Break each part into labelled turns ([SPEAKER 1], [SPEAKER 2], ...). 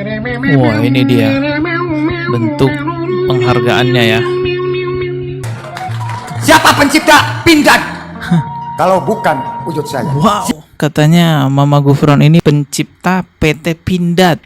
[SPEAKER 1] Wah, ini dia bentuk penghargaannya ya.
[SPEAKER 2] Siapa pencipta Pindad? Kalau bukan wujud saya.
[SPEAKER 1] Wow, katanya Mama Gufron ini pencipta PT Pindad.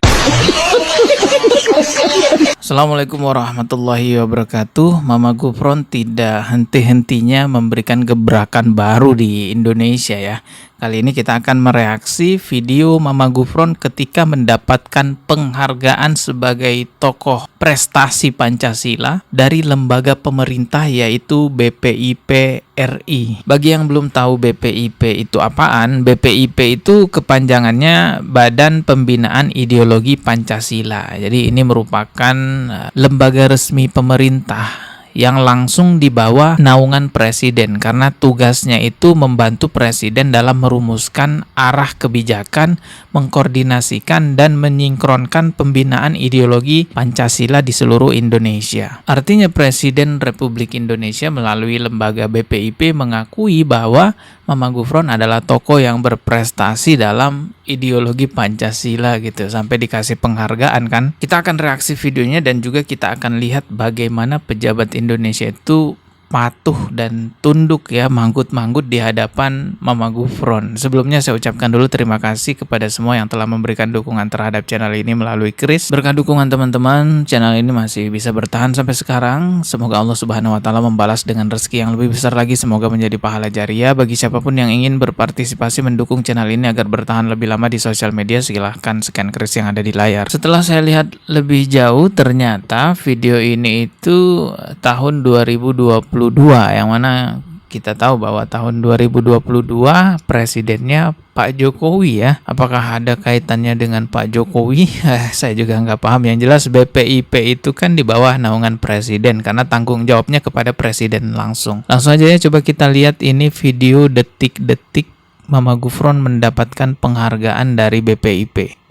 [SPEAKER 1] Assalamualaikum warahmatullahi wabarakatuh. Mama Gufron tidak henti-hentinya memberikan gebrakan baru di Indonesia ya. Kali ini kita akan mereaksi video Mama Gufron ketika mendapatkan penghargaan sebagai tokoh prestasi Pancasila dari lembaga pemerintah yaitu BPIP RI. Bagi yang belum tahu BPIP itu apaan, BPIP itu kepanjangannya Badan Pembinaan Ideologi Pancasila. Jadi ini merupakan lembaga resmi pemerintah yang langsung di bawah naungan presiden karena tugasnya itu membantu presiden dalam merumuskan arah kebijakan, mengkoordinasikan dan menyinkronkan pembinaan ideologi Pancasila di seluruh Indonesia. Artinya Presiden Republik Indonesia melalui lembaga BPIP mengakui bahwa Mama Gufron adalah tokoh yang berprestasi dalam ideologi Pancasila gitu, sampai dikasih penghargaan kan. Kita akan reaksi videonya dan juga kita akan lihat bagaimana pejabat Indonesia itu patuh dan tunduk ya, manggut-manggut di hadapan Mama Gufron. Sebelumnya saya ucapkan dulu terima kasih kepada semua yang telah memberikan dukungan terhadap channel ini melalui kris. Berkat dukungan teman-teman, channel ini masih bisa bertahan sampai sekarang. Semoga Allah Subhanahu wa taala membalas dengan rezeki yang lebih besar lagi. Semoga menjadi pahala jariah bagi siapapun yang ingin berpartisipasi mendukung channel ini agar bertahan lebih lama di sosial media. Silahkan scan kris yang ada di layar. Setelah saya lihat lebih jauh, ternyata video ini itu tahun 2022, yang mana kita tahu bahwa tahun 2022 presidennya Pak Jokowi ya. Apakah ada kaitannya dengan Pak Jokowi? Saya juga nggak paham. Yang jelas BPIP itu kan di bawah naungan presiden karena tanggung jawabnya kepada presiden langsung. Langsung aja ya, coba kita lihat ini video detik-detik Mama Gufron mendapatkan penghargaan dari BPIP.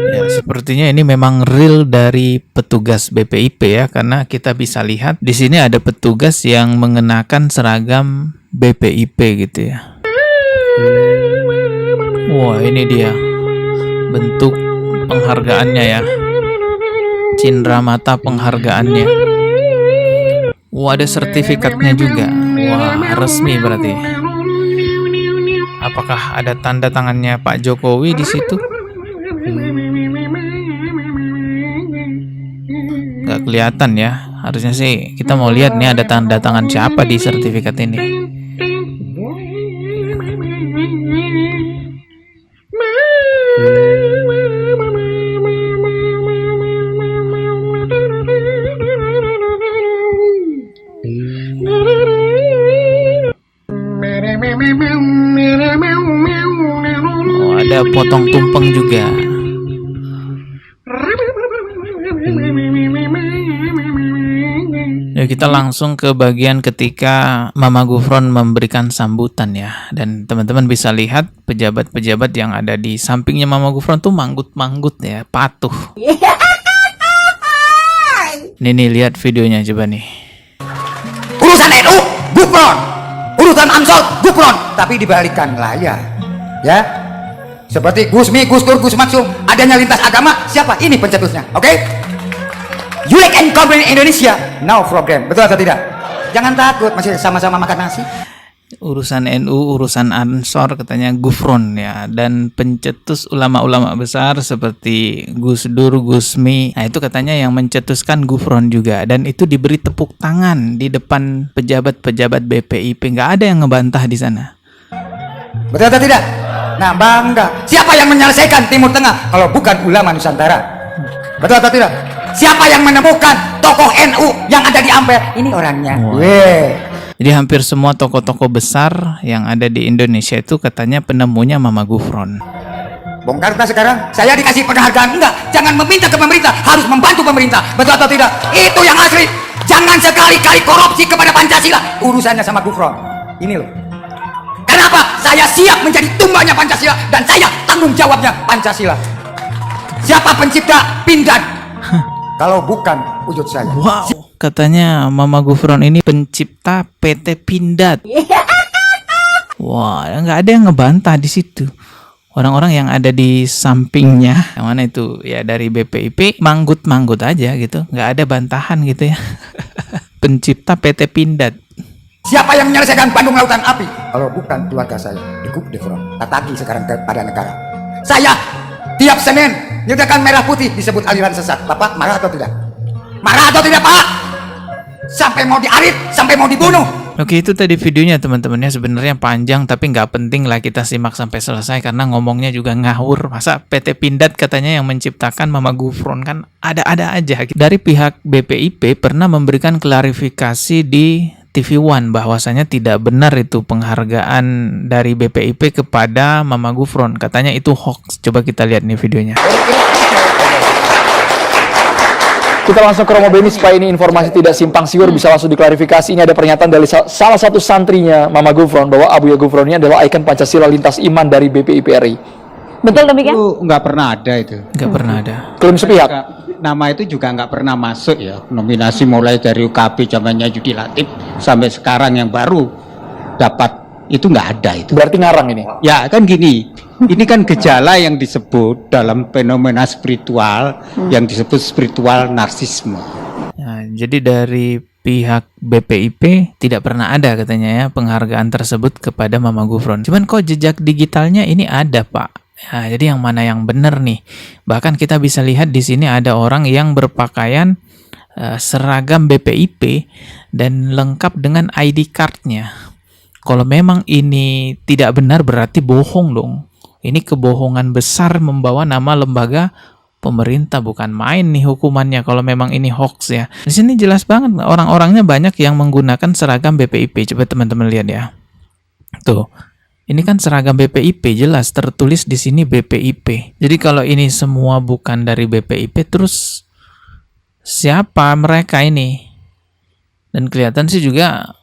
[SPEAKER 1] Ya, sepertinya ini memang real dari petugas BPIP ya, karena kita bisa lihat di sini ada petugas yang mengenakan seragam BPIP gitu ya. Wah, ini dia bentuk penghargaannya ya, cindera mata penghargaannya. Wah, ada sertifikatnya juga. Wah, resmi berarti. Apakah ada tanda tangannya Pak Jokowi di situ? Gak kelihatan ya. Harusnya sih kita mau lihat nih ada tanda tangan siapa di sertifikat ini. Oh, ada potong tumpeng juga. Ya, kita langsung ke bagian ketika Mama Gufron memberikan sambutan ya. Dan teman-teman bisa lihat pejabat-pejabat yang ada di sampingnya Mama Gufron tuh manggut-manggut ya, patuh. Nih lihat videonya coba nih.
[SPEAKER 2] Urusan NU, Gufron. Urusan Ansor, Gufron. Tapi dibalikkan layar. Ya. Seperti Gusmi, Gus Dur, Gus Maksum, adanya lintas agama, siapa? Ini pencetusnya. Oke? Unique and Combined Indonesia Now program, betul atau tidak? Jangan takut, masih sama-sama makan nasi.
[SPEAKER 1] Urusan NU, urusan Ansor katanya Gufron ya, dan pencetus ulama-ulama besar seperti Gus Dur, Gusmi. Nah, itu katanya yang mencetuskan Gufron juga, dan itu diberi tepuk tangan di depan pejabat-pejabat BPIP. Nggak ada yang ngebantah di sana.
[SPEAKER 2] Betul atau tidak? Nah, bangga. Siapa yang menyelesaikan Timur Tengah kalau bukan ulama Nusantara? Betul atau tidak? Siapa yang menemukan tokoh NU yang ada di Ampel? Ini orangnya.
[SPEAKER 1] Wow. Jadi hampir semua tokoh-tokoh besar yang ada di Indonesia itu katanya penemunya Mama Gufron.
[SPEAKER 2] Bung Karno sekarang saya dikasih penghargaan. Enggak, jangan meminta ke pemerintah, harus membantu pemerintah. Betul atau tidak? Itu yang asli. Jangan sekali-kali korupsi kepada Pancasila. Urusannya sama Gufron. Ini loh. Kenapa? Saya siap menjadi tumbanya Pancasila dan saya tanggung jawabnya Pancasila. Siapa pencipta Pindad? Kalau bukan wujud saya.
[SPEAKER 1] Wow, katanya Mama Gufron ini pencipta PT Pindad. Wah, nggak ada yang ngebantah di situ. Orang-orang yang ada di sampingnya, yang mana itu ya dari BPIP, manggut-manggut aja gitu, nggak ada bantahan gitu ya. Pencipta PT Pindad.
[SPEAKER 2] Siapa yang menyelesaikan Bandung Lautan Api? Kalau bukan keluarga saya, Dikup Defron. Tatagi sekarang kepada negara. Saya tiap Senin nyediakan merah putih disebut aliran sesat. Bapak marah atau tidak? Marah atau tidak, Pak? Sampai mau diarit, sampai mau dibunuh.
[SPEAKER 1] Oke, itu tadi videonya teman-teman ya, sebenarnya panjang tapi nggak penting lah kita simak sampai selesai karena ngomongnya juga ngawur. Masa PT Pindad katanya yang menciptakan Mama Gufron, kan ada-ada aja. Dari pihak BPIP pernah memberikan klarifikasi di TV One bahwasanya tidak benar itu penghargaan dari BPIP kepada Mama Gufron. Katanya itu hoax. Coba kita lihat nih videonya.
[SPEAKER 3] Kita langsung ke Romo Beni supaya ini informasi tidak simpang siur, bisa langsung diklarifikasi. Ini ada pernyataan dari salah satu santrinya Mama Gufron bahwa Abuya Gufron ini adalah ikon Pancasila lintas iman dari BPIP RI.
[SPEAKER 4] Betul demikian?
[SPEAKER 5] Itu nggak pernah ada itu.
[SPEAKER 1] Nggak pernah ada.
[SPEAKER 3] Klaim sepihak.
[SPEAKER 5] Nama itu juga nggak pernah masuk ya. Nominasi mulai dari UKP zamannya Yudi Latif sampai sekarang yang baru dapat itu nggak ada itu.
[SPEAKER 3] Berarti ngarang ini.
[SPEAKER 5] Ya kan gini. Ini kan gejala yang disebut dalam fenomena spiritual yang disebut spiritual narsisme.
[SPEAKER 1] Nah, jadi dari pihak BPIP tidak pernah ada katanya ya penghargaan tersebut kepada Mama Gufron. Cuman kok jejak digitalnya ini ada, Pak. Ya, jadi yang mana yang benar nih? Bahkan kita bisa lihat di sini ada orang yang berpakaian seragam BPIP dan lengkap dengan ID card-nya. Kalau memang ini tidak benar berarti bohong dong. Ini kebohongan besar membawa nama lembaga pemerintah, bukan main nih hukumannya kalau memang ini hoax ya. Di sini jelas banget orang-orangnya banyak yang menggunakan seragam BPIP. Coba teman-teman lihat ya. Tuh. Ini kan seragam BPIP, jelas tertulis di sini BPIP. Jadi kalau ini semua bukan dari BPIP, terus siapa mereka ini? Dan kelihatan sih juga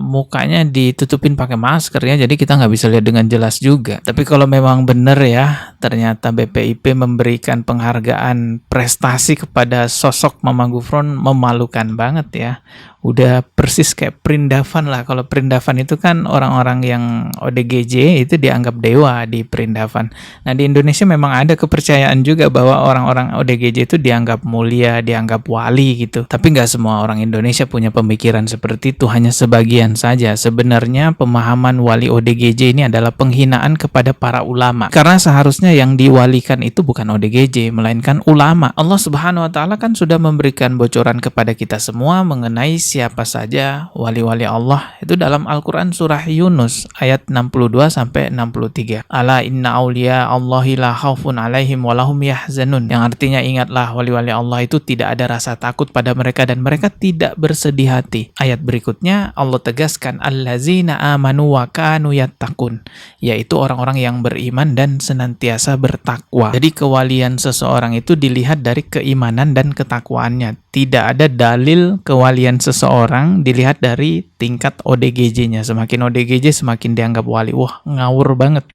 [SPEAKER 1] mukanya ditutupin pakai masker ya, jadi kita nggak bisa lihat dengan jelas juga. Tapi kalau memang benar ya, ternyata BPIP memberikan penghargaan prestasi kepada sosok Mama Gufron, memalukan banget ya. Udah persis kayak Perindavan lah. Kalau Perindavan itu kan orang-orang yang ODGJ itu dianggap dewa di Perindavan. Nah di Indonesia memang ada kepercayaan juga bahwa orang-orang ODGJ itu dianggap mulia, dianggap wali gitu. Tapi nggak semua orang Indonesia punya pemikiran seperti itu, hanya sebagian saja. Sebenarnya pemahaman wali ODGJ ini adalah penghinaan kepada para ulama. Karena seharusnya yang diwalikan itu bukan ODGJ, melainkan ulama. Allah Subhanahu wa Ta'ala kan sudah memberikan bocoran kepada kita semua mengenai siapa saja wali-wali Allah itu dalam Al-Quran surah Yunus ayat 62 sampai 63. Ala inna awliya Allahi la khaufun alaihim walahum yahzanun, yang artinya ingatlah wali-wali Allah itu tidak ada rasa takut pada mereka dan mereka tidak bersedih hati. Ayat berikutnya Allah tegaskan allazina amanu wa kanu yattaqun, yaitu orang-orang yang beriman dan senantiasa bertakwa. Jadi kewalian seseorang itu dilihat dari keimanan dan ketakwaannya. Tidak ada dalil kewalian seseorang dilihat dari tingkat ODGJ-nya. Semakin ODGJ semakin dianggap wali. Wah, ngawur banget.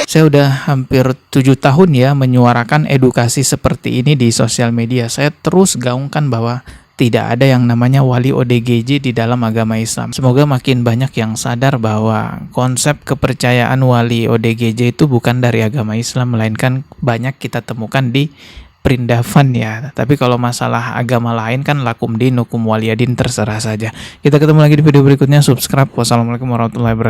[SPEAKER 1] Saya udah hampir 7 tahun ya menyuarakan edukasi seperti ini di sosial media. Saya terus gaungkan bahwa tidak ada yang namanya wali ODGJ di dalam agama Islam. Semoga makin banyak yang sadar bahwa konsep kepercayaan wali ODGJ itu bukan dari agama Islam, melainkan banyak kita temukan di Perindavan ya. Tapi kalau masalah agama lain kan lakum dinukum waliyadin, terserah saja. Kita ketemu lagi di video berikutnya. Subscribe. Wassalamualaikum warahmatullahi wabarakatuh.